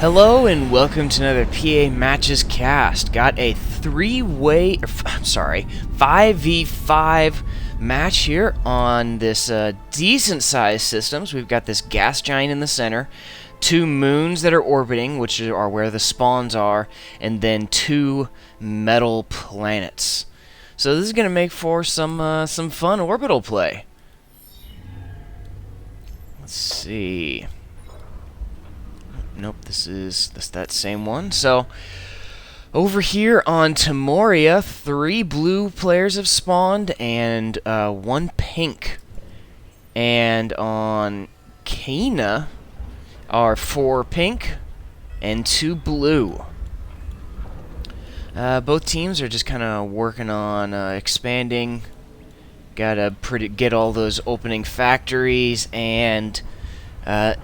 Hello and welcome to another PA Matches cast. Got a 5v5 match here on this decent sized systems. We've got this gas giant in the center, two moons that are orbiting, which are where the spawns are, and then two metal planets. So this is going to make for some fun orbital play. Let's see. Nope, this is that same one. So, over here on Timoria, 3 blue players have spawned and 1 pink. And on Kana are 4 pink and 2 blue. Both teams are just kind of working on expanding. Gotta get all those opening factories and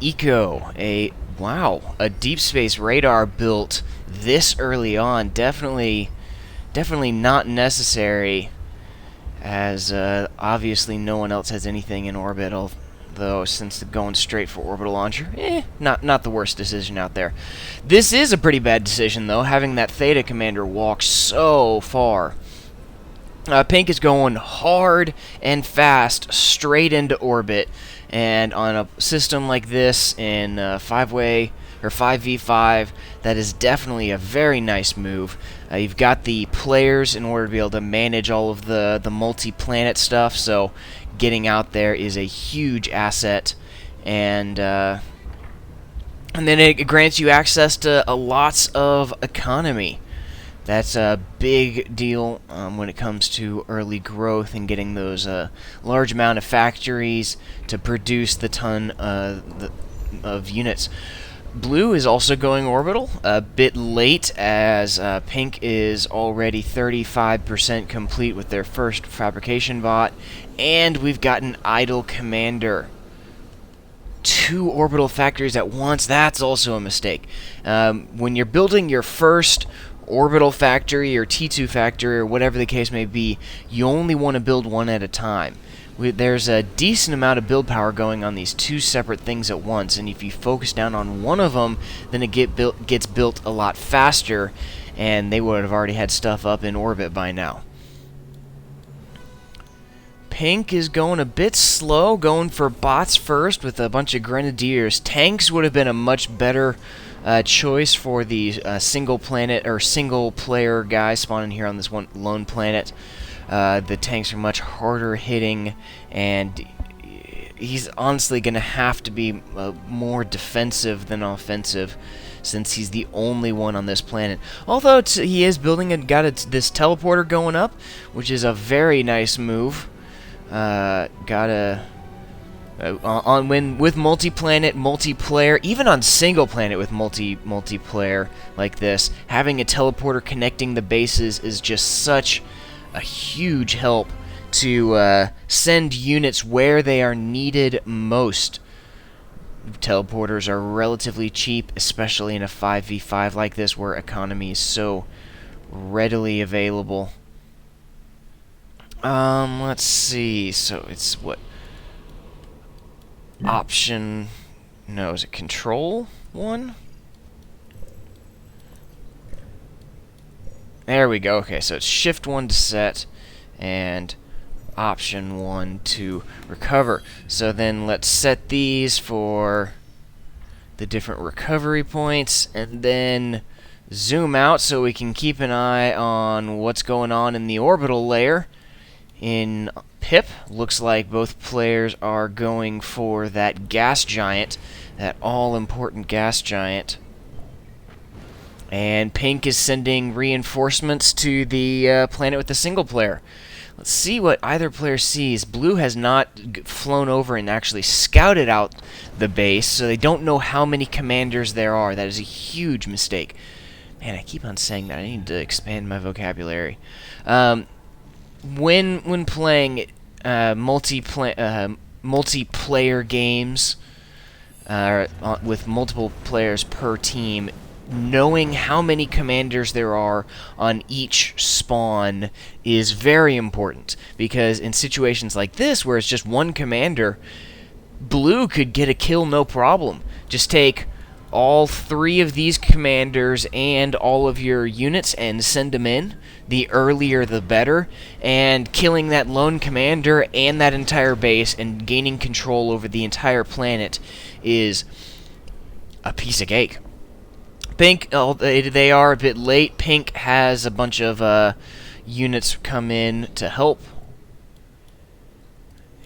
Eco, a deep space radar built this early on. Definitely not necessary, as obviously no one else has anything in orbital, though, since going straight for orbital launcher, not the worst decision out there. This is a pretty bad decision, though, having that Theta commander walk so far. Pink is going hard and fast straight into orbit, and on a system like this in 5-way or 5v5, that is definitely a very nice move. You've got the players in order to be able to manage all of the multi-planet stuff, so getting out there is a huge asset, and then it grants you access to lots of economy. That's a big deal when it comes to early growth and getting those large amount of factories to produce the ton of units. Blue is also going orbital, a bit late, as Pink is already 35% complete with their first fabrication bot, and we've got an idle commander. 2 orbital factories at once, that's also a mistake. When you're building your first orbital factory or T2 factory or whatever the case may be, you only want to build one at a time. There's a decent amount of build power going on these 2 separate things at once, and if you focus down on one of them, then it gets built a lot faster, and they would have already had stuff up in orbit by now. Pink is going a bit slow, going for bots first with a bunch of grenadiers. Tanks would have been a much better choice for the single planet or single player guys spawning here on this one lone planet. The tanks are much harder hitting, and he's honestly going to have to be more defensive than offensive, since he's the only one on this planet. Although he is building this teleporter going up, which is a very nice move. With multi-planet, multiplayer, even on single planet with multiplayer like this, having a teleporter connecting the bases is just such a huge help to send units where they are needed most. Teleporters are relatively cheap, especially in a 5v5 like this where economy is so readily available. Let's see. So it's what? Option, no, is it control 1? There we go. Okay, so it's shift 1 to set and option 1 to recover. So then let's set these for the different recovery points, and then zoom out so we can keep an eye on what's going on in the orbital layer. In Pip, looks like both players are going for that gas giant, that all-important gas giant. And Pink is sending reinforcements to the planet with the single player. Let's see what either player sees. Blue has not flown over and actually scouted out the base, so they don't know how many commanders there are. That is a huge mistake. Man, I keep on saying that. I need to expand my vocabulary. When playing multiplayer games with multiple players per team, knowing how many commanders there are on each spawn is very important, because in situations like this where it's just one commander, Blue could get a kill no problem. Just take all 3 of these commanders and all of your units and send them in. The earlier the better. And killing that lone commander and that entire base and gaining control over the entire planet is a piece of cake. Pink, they are a bit late. Pink has a bunch of units come in to help.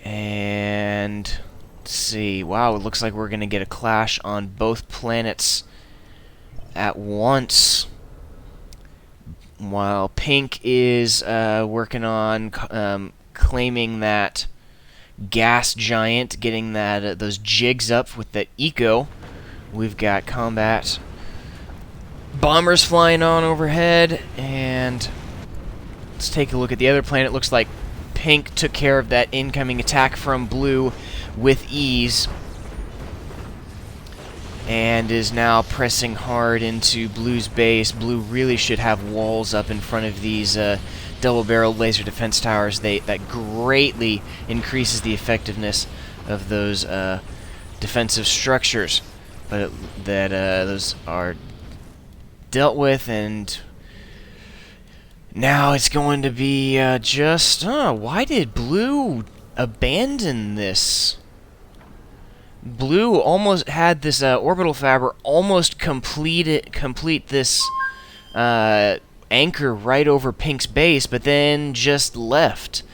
And let's see. Wow, it looks like we're going to get a clash on both planets at once. While Pink is working on claiming that gas giant, getting that those jigs up with the eco, we've got combat bombers flying on overhead. And let's take a look at the other planet. Looks like Pink took care of that incoming attack from Blue with ease, and is now pressing hard into Blue's base. Blue really should have walls up in front of these double-barreled laser defense towers. That greatly increases the effectiveness of those defensive structures. But those are dealt with, and now it's going to be why did Blue abandon this? Blue almost had this orbital fabber almost complete this anchor right over Pink's base, but then just left.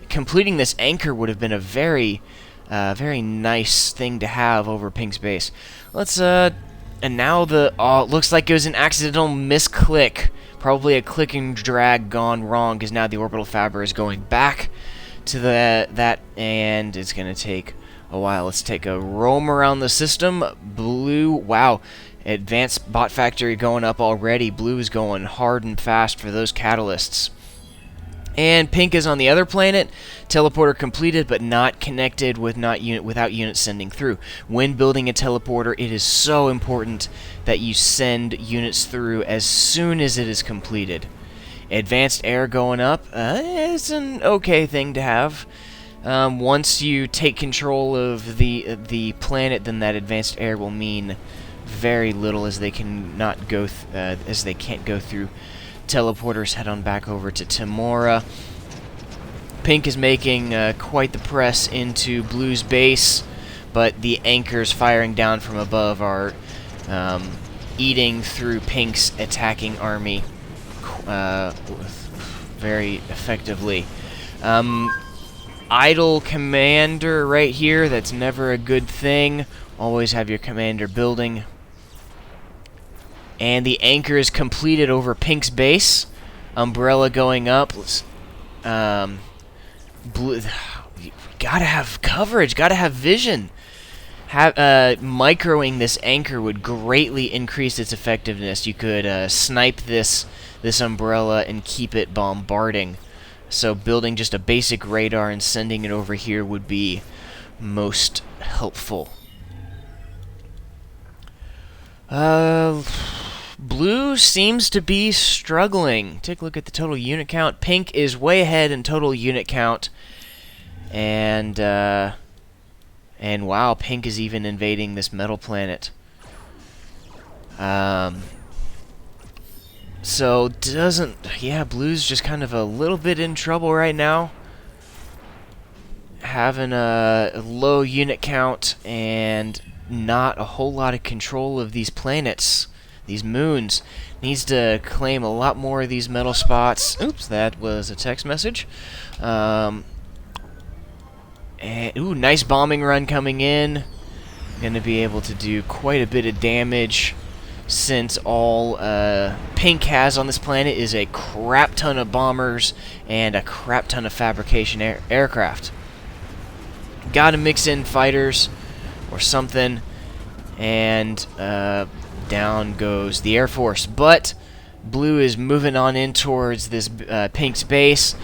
Completing this anchor would have been a very nice thing to have over Pink's base. Let's and now looks like it was an accidental misclick. Probably a click and drag gone wrong, because now the orbital fabber is going back to that, and it's going to take a while. Let's take a roam around the system. Blue, wow, advanced bot factory going up already. Blue is going hard and fast for those catalysts. And Pink is on the other planet. Teleporter completed, but not connected without units sending through. When building a teleporter, it is so important that you send units through as soon as it is completed. Advanced air going up is an okay thing to have. Once you take control of the planet, then that advanced air will mean very little, as they can't go through teleporters. Head on back over to Timora. Pink is making quite the press into Blue's base, but the anchors firing down from above are eating through Pink's attacking army very effectively. Idle commander right here, that's never a good thing. Always have your commander building. And the anchor is completed over Pink's base. Umbrella going up. Blue, gotta have coverage, gotta have vision. Microing this anchor would greatly increase its effectiveness. You could snipe this umbrella and keep it bombarding. So building just a basic radar and sending it over here would be most helpful. Blue seems to be struggling. Take a look at the total unit count. Pink is way ahead in total unit count. And wow, Pink is even invading this metal planet. So Blue's just kind of a little bit in trouble right now. Having a low unit count and not a whole lot of control of these planets, these moons. Needs to claim a lot more of these metal spots. Oops, that was a text message. And nice bombing run coming in. Gonna be able to do quite a bit of damage, since all Pink has on this planet is a crap ton of bombers and a crap ton of fabrication aircraft. Gotta mix in fighters or something, and down goes the Air Force. But Blue is moving on in towards this Pink's base.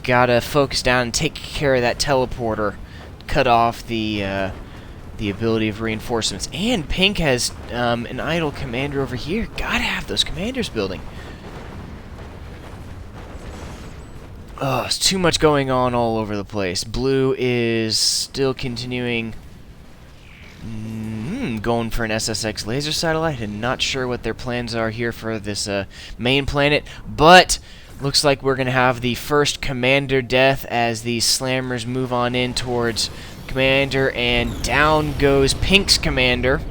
Gotta focus down and take care of that teleporter. Cut off the ability of reinforcements. And Pink has an idle commander over here. Gotta have those commanders building. Oh, it's too much going on all over the place. Blue is still continuing Going for an SSX laser satellite, and not sure what their plans are here for this main planet, but looks like we're going to have the first commander death as these slammers move on in towards commander, and down goes Pink's commander.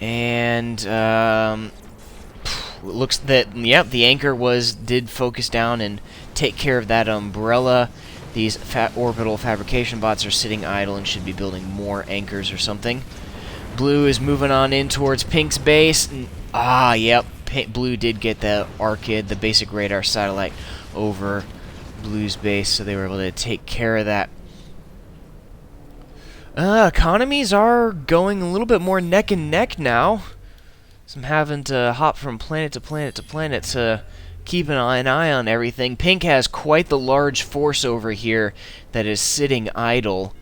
And looks that, yep, the anchor did focus down and take care of that umbrella. These orbital fabrication bots are sitting idle and should be building more anchors or something. Blue is moving on in towards Pink's base. Yep, Blue did get the ARCID, the basic radar satellite, over Blue's base, so they were able to take care of that. Economies are going a little bit more neck and neck now. So I'm having to hop from planet to planet to planet to keep an eye on everything. Pink has quite the large force over here that is sitting idle.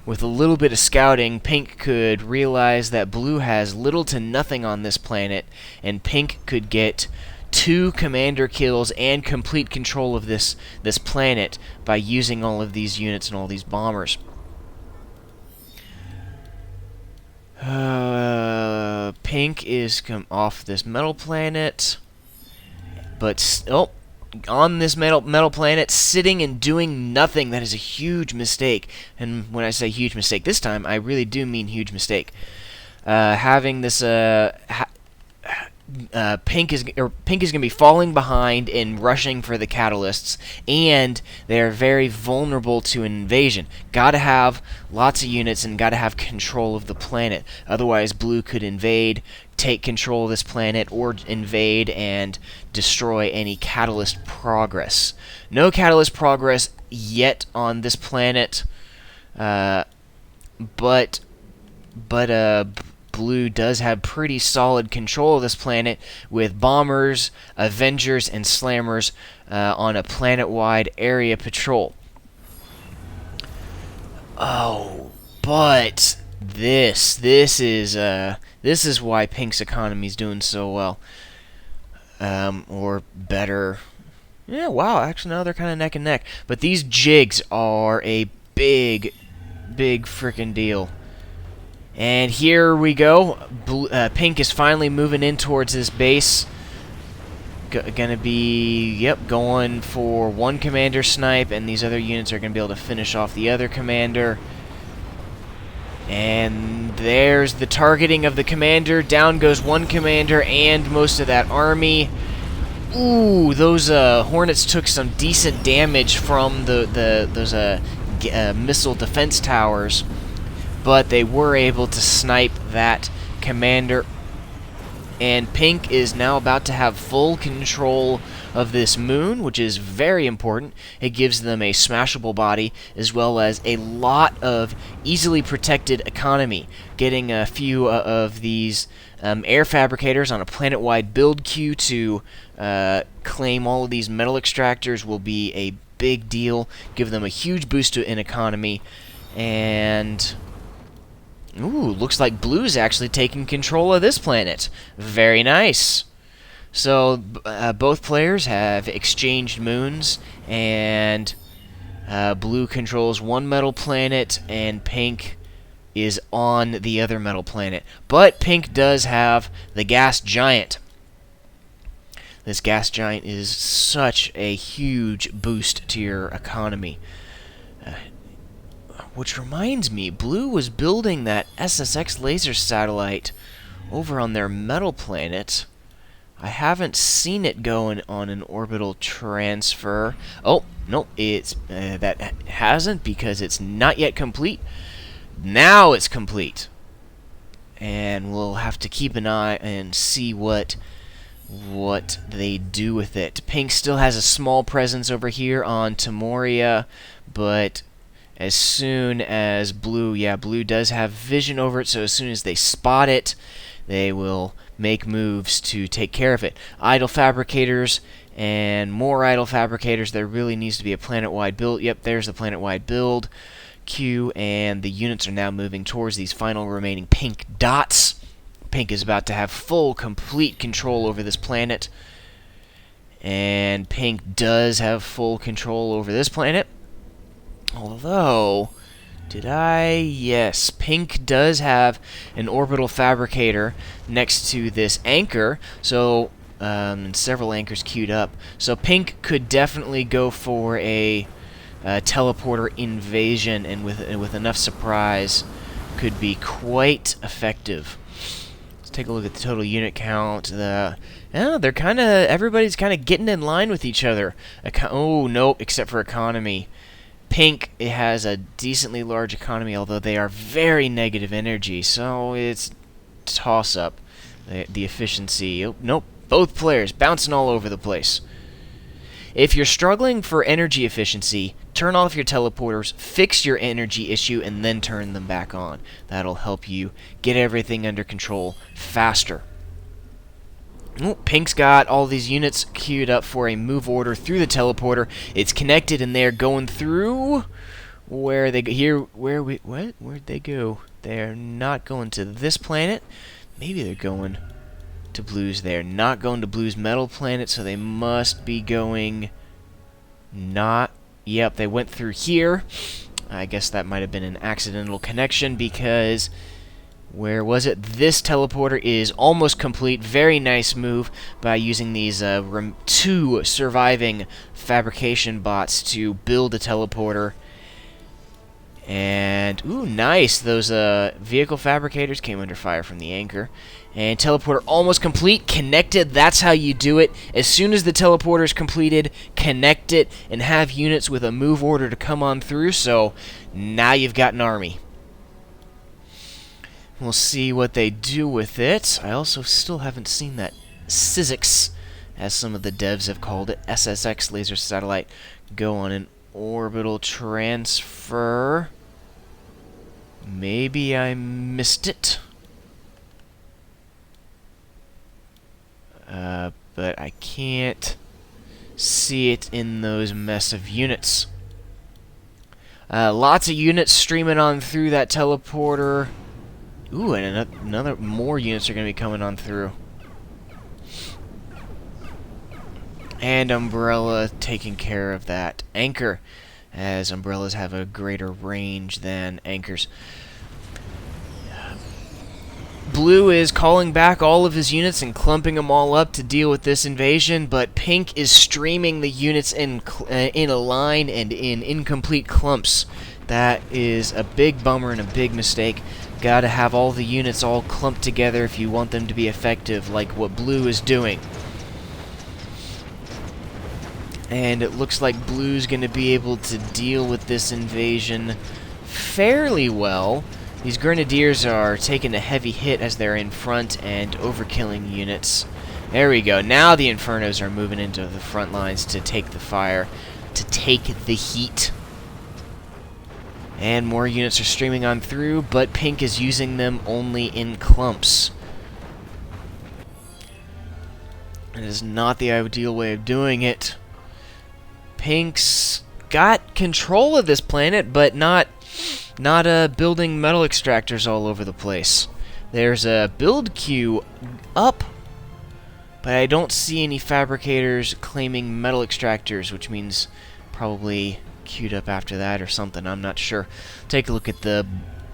With a little bit of scouting, Pink could realize that Blue has little to nothing on this planet, and Pink could get 2 commander kills and complete control of this planet by using all of these units and all these bombers. Pink is off this metal planet, but on this metal planet, sitting and doing nothing. That is a huge mistake. And when I say huge mistake this time, I really do mean huge mistake. Having this Pink is going to be falling behind and rushing for the catalysts, and they're very vulnerable to an invasion. Gotta have lots of units and gotta have control of the planet. Otherwise, Blue could invade, take control of this planet, or invade and destroy any catalyst progress. No catalyst progress yet on this planet, but Blue does have pretty solid control of this planet with bombers, Avengers, and Slammers on a planet-wide area patrol. Oh, but this is why Pink's economy is doing so well, or better. Yeah, wow. Actually, no, they're kind of neck and neck. But these jigs are a big freaking deal. And here we go. Pink is finally moving in towards this base. Gonna be, yep, going for 1 commander snipe, and these other units are gonna be able to finish off the other commander. And there's the targeting of the commander. Down goes 1 commander and most of that army. Ooh, those Hornets took some decent damage from those missile defense towers. But they were able to snipe that commander. And Pink is now about to have full control of this moon, which is very important. It gives them a smashable body, as well as a lot of easily protected economy. Getting a few of these air fabricators on a planet-wide build queue to claim all of these metal extractors will be a big deal. Give them a huge boost in economy. And ooh, looks like Blue's actually taking control of this planet. Very nice. So, both players have exchanged moons, and Blue controls 1 metal planet, and Pink is on the other metal planet. But Pink does have the gas giant. This gas giant is such a huge boost to your economy. Which reminds me, Blue was building that SSX laser satellite over on their metal planet. I haven't seen it go on an orbital transfer. Oh, no, that hasn't, because it's not yet complete. Now it's complete. And we'll have to keep an eye and see what they do with it. Pink still has a small presence over here on Timoria, but as soon as Blue does have vision over it, so as soon as they spot it, they will make moves to take care of it. Idle fabricators and more idle fabricators. There really needs to be a planet-wide build. Yep, there's the planet-wide build queue, and the units are now moving towards these final remaining pink dots. Pink is about to have full, complete control over this planet, and Pink does have full control over this planet. Although, Did I? Yes. Pink does have an orbital fabricator next to this anchor, so several anchors queued up. So Pink could definitely go for a teleporter invasion, and with enough surprise, could be quite effective. Let's take a look at the total unit count. They're kind of everybody's kind of getting in line with each other. Oh nope, except for economy. Pink, it has a decently large economy, although they are very negative energy, so it's toss-up. The efficiency... Oh, nope, both players bouncing all over the place. If you're struggling for energy efficiency, turn off your teleporters, fix your energy issue, and then turn them back on. That'll help you get everything under control faster. Oh, Pink's got all these units queued up for a move order through the teleporter. It's connected, and they're going through. Where they go? Here? Where'd they go? They're not going to this planet. Maybe they're going to Blue's. They're not going to Blue's metal planet, so they must be going. Not. Yep, they went through here. I guess that might have been an accidental connection because. Where was it? This teleporter is almost complete. Very nice move by using these 2 surviving fabrication bots to build a teleporter. And, ooh, nice. Those vehicle fabricators came under fire from the anchor. And teleporter almost complete. Connected. That's how you do it. As soon as the teleporter is completed, connect it and have units with a move order to come on through. So now you've got an army. We'll see what they do with it. I also still haven't seen that SSX, as some of the devs have called it, SSX laser satellite, go on an orbital transfer. Maybe I missed it. But I can't see it in those mess of units. Lots of units streaming on through that teleporter. Ooh, and more units are going to be coming on through. And Umbrella taking care of that anchor, as umbrellas have a greater range than anchors. Blue is calling back all of his units and clumping them all up to deal with this invasion, but Pink is streaming the units in a line and in incomplete clumps. That is a big bummer and a big mistake. Gotta have all the units all clumped together if you want them to be effective, like what Blue is doing. And it looks like Blue's gonna be able to deal with this invasion fairly well. These Grenadiers are taking a heavy hit as they're in front and overkilling units. There we go. Now the Infernos are moving into the front lines to take the fire, to take the heat. And more units are streaming on through, but Pink is using them only in clumps. It is not the ideal way of doing it. Pink's got control of this planet, but not building metal extractors all over the place. There's a build queue up, but I don't see any fabricators claiming metal extractors, which means probably queued up after that or something. I'm not sure. Take a look at the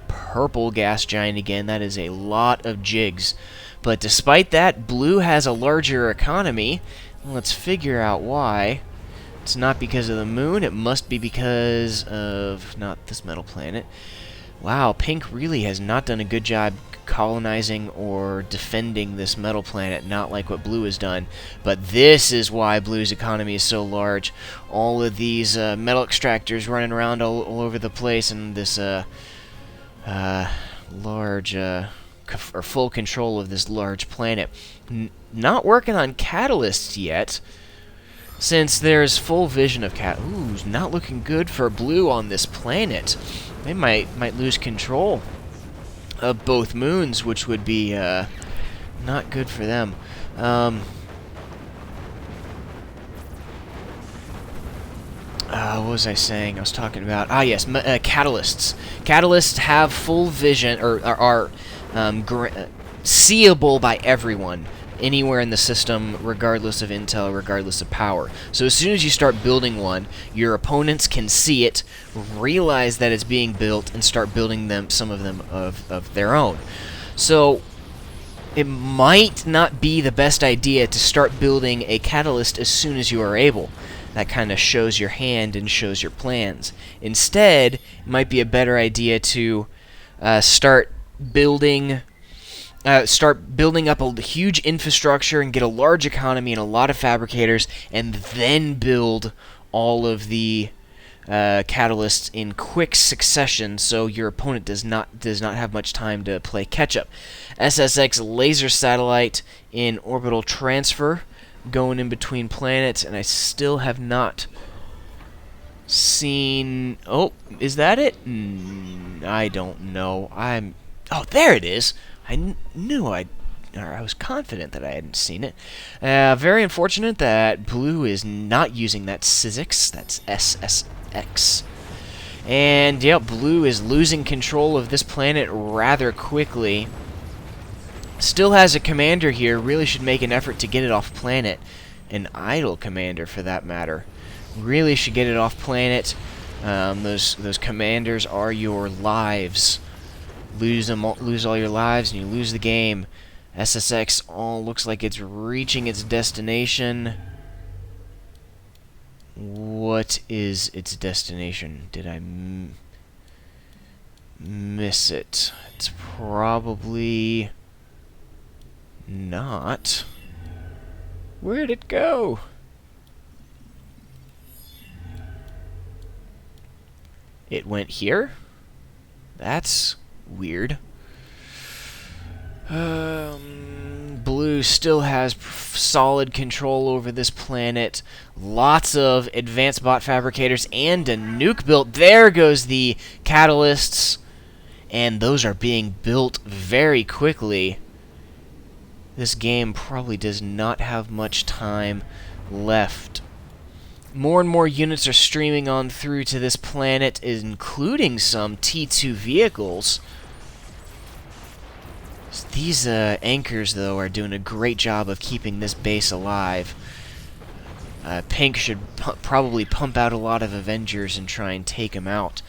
purple gas giant again. That is a lot of jigs. But despite that, Blue has a larger economy. Let's figure out why. It's not because of the moon. It must be because of not this metal planet. Wow, Pink really has not done a good job colonizing or defending this metal planet, not like what Blue has done. But this is why Blue's economy is so large. All of these metal extractors running around all over the place, and this large or full control of this large planet. Not working on catalysts yet, since there's full vision of Ooh, not looking good for Blue on this planet. They might lose control of both moons, which would be not good for them. What was I saying? I was talking about... Ah, yes, catalysts. Catalysts have full vision, or are seeable by everyone. anywhere in the system, regardless of intel, regardless of power. So as soon as you start building one, your opponents can see it, realize that it's being built, and start building them, some of them of their own. So it might not be the best idea to start building a catalyst as soon as you are able. That kind of shows your hand and shows your plans. Instead, it might be a better idea to start building up a huge infrastructure and get a large economy and a lot of fabricators, and then build all of the catalysts in quick succession, so your opponent does not have much time to play catch up. SSX laser satellite in orbital transfer, going in between planets, and I still have not seen... Oh, is that it? I don't know. Oh, there it is! I was confident that I hadn't seen it. Very unfortunate that Blue is not using that SSX. That's SSX. And, yeah, Blue is losing control of this planet rather quickly. Still has a commander here. Really should make an effort to get it off planet. An idle commander, for that matter. Really should get it off planet. Those commanders are your lives. Lose all your lives, and you lose the game. SSX all looks like it's reaching its destination. What is its destination? Did I miss it? It's probably not. Where'd it go? It went here? That's weird. Blue still has solid control over this planet. Lots of advanced bot fabricators and a nuke built. There goes the catalysts. And those are being built very quickly. This game probably does not have much time left. More and more units are streaming on through to this planet, including some T2 vehicles. These anchors, though, are doing a great job of keeping this base alive. Pink should probably pump out a lot of Avengers and try and take them out.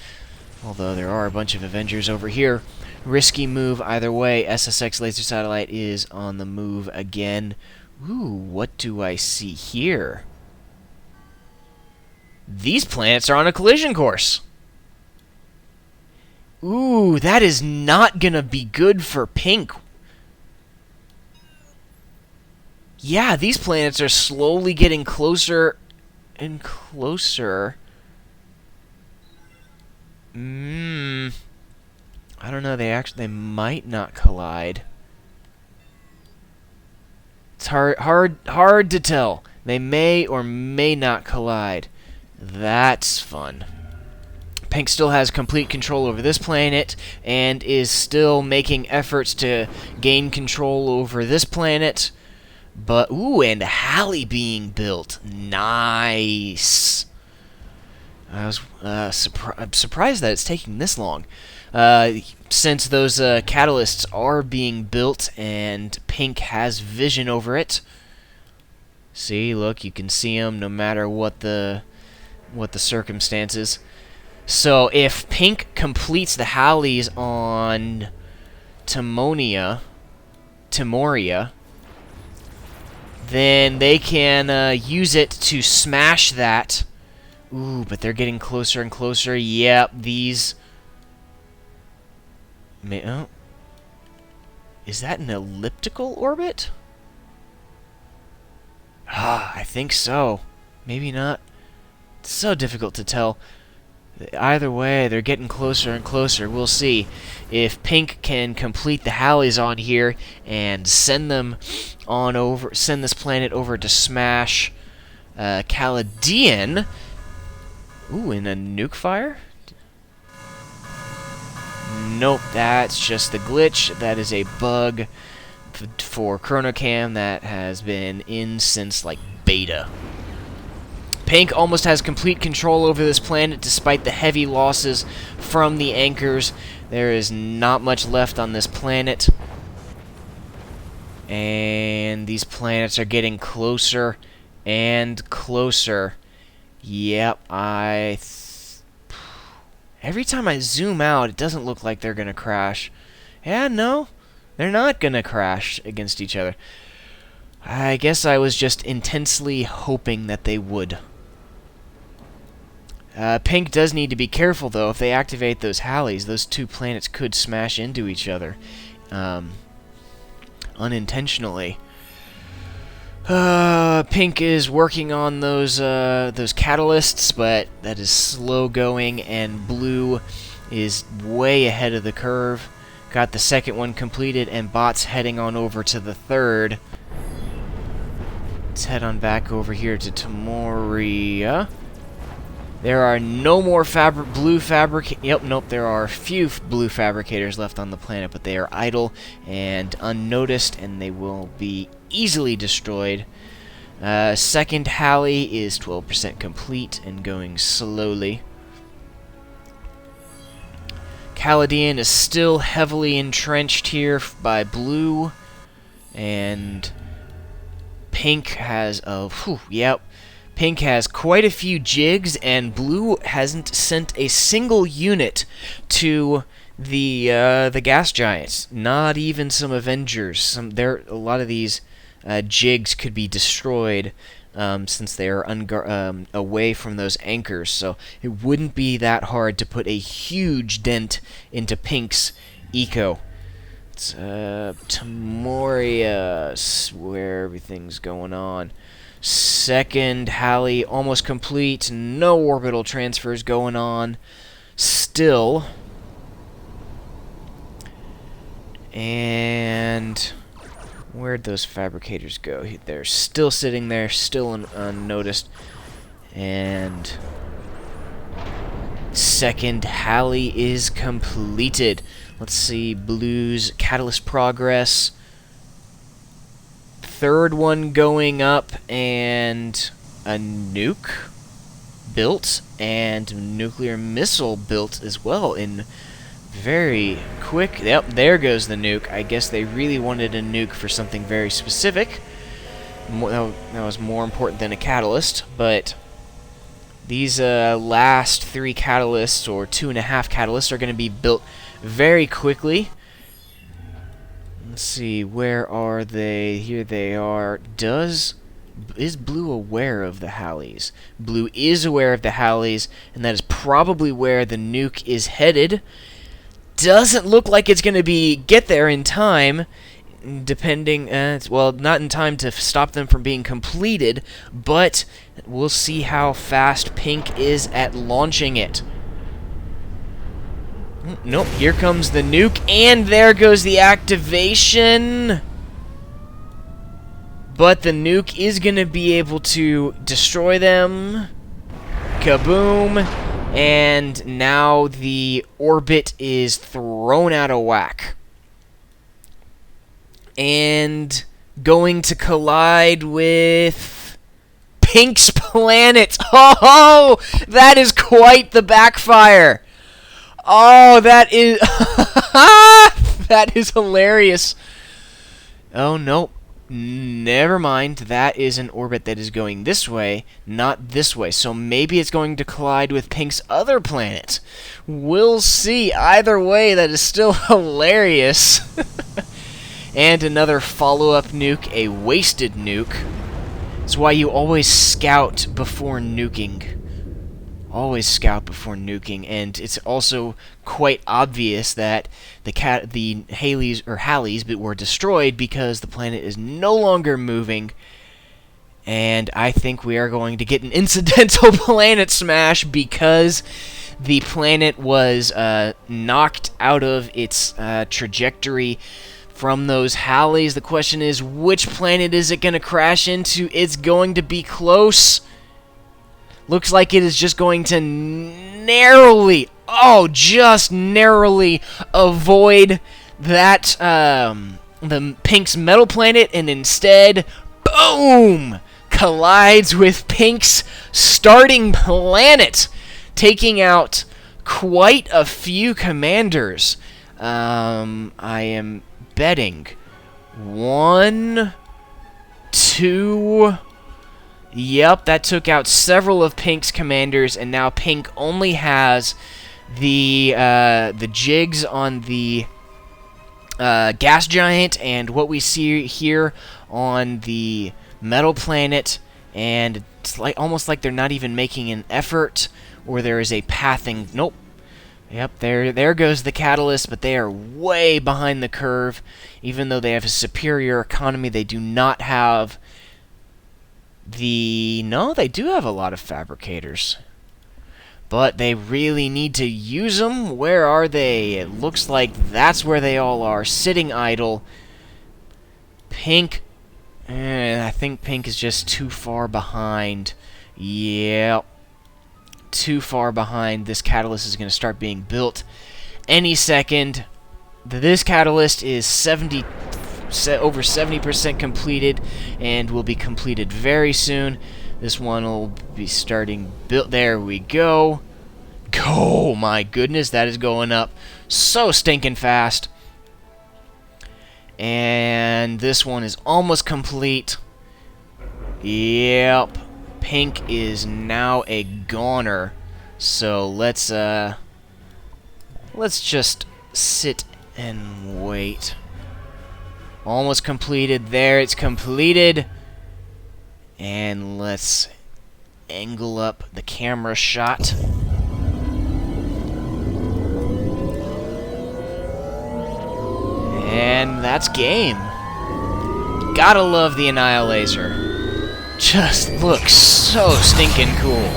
Although there are a bunch of Avengers over here. Risky move either way. SSX laser satellite is on the move again. Ooh, what do I see here? These planets are on a collision course. Ooh, that is not gonna be good for Pink. Yeah, these planets are slowly getting closer and closer. I don't know, they might not collide. It's hard to tell. They may or may not collide. That's fun. Pink still has complete control over this planet and is still making efforts to gain control over this planet. But, ooh, and Halley being built. Nice. I'm surprised that it's taking this long. Since those catalysts are being built and Pink has vision over it. See, look, you can see them no matter what the circumstances. So if Pink completes the Halleys on Timoria, then they can use it to smash that. Ooh, but they're getting closer and closer. Yep, these... Oh. Is that an elliptical orbit? Ah, I think so. Maybe not. It's so difficult to tell. Either way, they're getting closer and closer. We'll see if Pink can complete the Halleys on here and send them on over. Send this planet over to smash Caladian. Ooh, in a nuke fire? Nope, that's just the glitch. That is a bug for Chronocam that has been in since like beta. Pink almost has complete control over this planet despite the heavy losses from the anchors. There is not much left on this planet. And these planets are getting closer and closer. Yep, every time I zoom out, it doesn't look like they're gonna crash. Yeah, no, they're not gonna crash against each other. I guess I was just intensely hoping that they would. Pink does need to be careful, though. If they activate those Halleys, those two planets could smash into each other. Unintentionally. Pink is working on those catalysts, but that is slow going, and blue is way ahead of the curve. Got the second one completed, and bot's heading on over to the third. Let's head on back over here to Tamoria. There are no more blue fabricators. Yep, nope, there are a few blue fabricators left on the planet, but they are idle and unnoticed, and they will be easily destroyed. Second Halley is 12% complete and going slowly. Caladian is still heavily entrenched here by blue, and Pink has Pink has quite a few jigs, and blue hasn't sent a single unit to the gas giants. Not even some Avengers. A lot of these jigs could be destroyed since they are away from those anchors. So it wouldn't be that hard to put a huge dent into Pink's eco. It's Tamoria, where everything's going on. Second Halley almost complete. No orbital transfers going on still. And where'd those fabricators go? They're still sitting there, still unnoticed. And second Halley is completed. Let's see blue's catalyst progress. Third one going up, and a nuke built, and nuclear missile built as well in very quick. Yep, there goes the nuke. I guess they really wanted a nuke for something very specific. That was more important than a catalyst, but these last 3 catalysts, or 2.5 catalysts, are going to be built very quickly. Let's see, where are they? Here they are. Is blue aware of the Halleys? Blue is aware of the Halleys, and that is probably where the nuke is headed. Doesn't look like it's going to get there in time, depending, well, not in time to stop them from being completed, but we'll see how fast Pink is at launching it. Nope, here comes the nuke, and there goes the activation. But the nuke is going to be able to destroy them. Kaboom. And now the orbit is thrown out of whack. And going to collide with Pink's planet. Oh, that is quite the backfire. Oh, that is that is hilarious. Oh, nope. Never mind. That is an orbit that is going this way, not this way. So maybe it's going to collide with Pink's other planet. We'll see. Either way, that is still hilarious. And another follow-up nuke, a wasted nuke. That's why you always scout before nuking. Always scout before nuking, and it's also quite obvious that the Halleys were destroyed because the planet is no longer moving, and I think we are going to get an incidental planet smash because the planet was knocked out of its trajectory from those Halleys. The question is, which planet is it going to crash into? It's going to be close. Looks like it is just going to just narrowly avoid that, the Pink's metal planet, and instead, boom, collides with Pink's starting planet, taking out quite a few commanders. I am betting 1, 2... Yep, that took out several of Pink's commanders, and now Pink only has the jigs on the gas giant and what we see here on the metal planet, and it's like almost like they're not even making an effort, or there is a pathing. Nope. Yep, there goes the catalyst, but they are way behind the curve. Even though they have a superior economy, they do not have no, they do have a lot of fabricators. But they really need to use them. Where are they? It looks like that's where they all are, sitting idle. Pink, I think Pink is just too far behind. Yep. Too far behind. This catalyst is going to start being built any second. This catalyst is over 70% completed and will be completed very soon. This one will be starting built. There we go. Oh my goodness, that is going up so stinking fast. And this one is almost complete. Yep. Pink is now a goner. So let's just sit and wait. Almost completed. There, it's completed. And let's angle up the camera shot. And that's game. Gotta love the Annihilator. Just looks so stinking cool.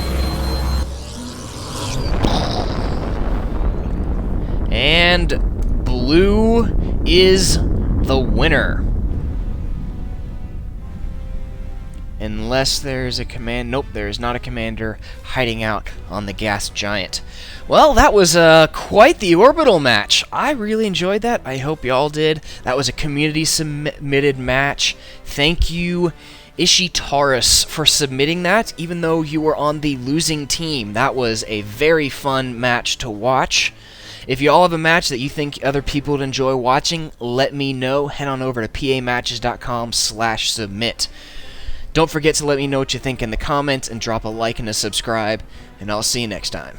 And blue is the winner. Unless there's a command. Nope, there is not a commander hiding out on the gas giant. Well, that was quite the orbital match. I really enjoyed that. I hope y'all did. That was a community-submitted match. Thank you, Ishitaurus, for submitting that, even though you were on the losing team. That was a very fun match to watch. If you all have a match that you think other people would enjoy watching, let me know. Head on over to pamatches.com/submit. Don't forget to let me know what you think in the comments, and drop a like and a subscribe, and I'll see you next time.